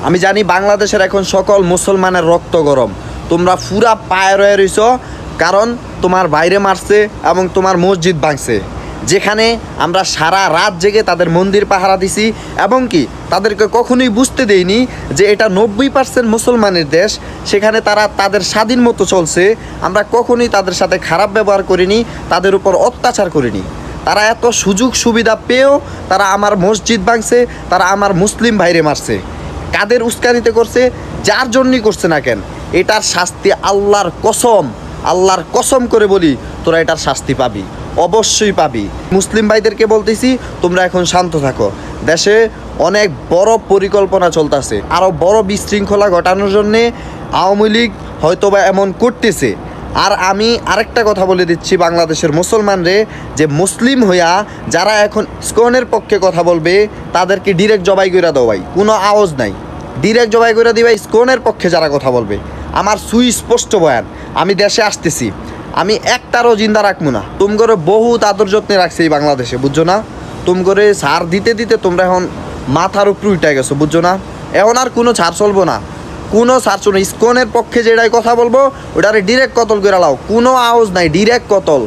আমি জানি বাংলাদেশের এখন সকল মুসলমানের রক্ত গরম, তোমরা পুরা পায়ে রয়ে রইছ, কারণ তোমার বাইরে মারছে এবং তোমার মসজিদ ভাঙছে, যেখানে আমরা সারা রাত জেগে তাদের মন্দির পাহারা দিছি এবং কি তাদেরকে কখনোই বুঝতে দেইনি যে এটা 90% মুসলমানের দেশ, সেখানে তারা তাদের স্বাধীন মতো চলছে। আমরা কখনোই তাদের সাথে খারাপ ব্যবহার করিনি, তাদের উপর অত্যাচার করিনি। তারা এত সুযোগ সুবিধা পেয়েও তারা আমার মসজিদ ভাঙছে, তারা আমার মুসলিম ভাইরে মারছে। কাদের উস্কানিতে করছে, যার জন্যই করছে না কেন, এটার শাস্তি আল্লাহর কসম করে বলি, তোরা এটার শাস্তি পাবি, অবশ্যই পাবি। মুসলিম ভাইদেরকে বলতেছি, তোমরা এখন শান্ত থাকো। দেশে অনেক বড় পরিকল্পনা চলতেছে, আরও বড় বিশৃঙ্খলা ঘটানোর জন্যে আওয়ামী লীগ হয়তোবা এমন করতেছে। আর আমি আরেকটা কথা বলে দিচ্ছি বাংলাদেশের মুসলমানরে, যে মুসলিম হইয়া যারা এখন ইসকনের পক্ষে কথা বলবে তাদেরকে ডিরেক্ট জবাই করে দাও ভাই, কোনো আওয়াজ নাই, ডিরেক্ট জবাই করে দিবা। ইসকনের পক্ষে যারা কথা বলবে, আমার সুস্পষ্ট বয়ান, আমি দেশে আসতেছি, আমি একটারও জিন্দা রাখবো না। তুমি করে বহুত আদর যত্নে রাখছি এই বাংলাদেশে, বুঝছো না? তুমি করে ছাড় দিতে দিতে তোমরা এখন মাথার উপর উঠে গেছো, বুঝছো না? এখন আর কোনো ছাড় চলবো না, কোনো ছাড় চলবে। ইসকনের পক্ষে যেটাই কথা বলবো ওটারে ডিরেক্ট কতল করে লাও, কোনো আওয়াজ নাই, ডিরেক্ট কতল।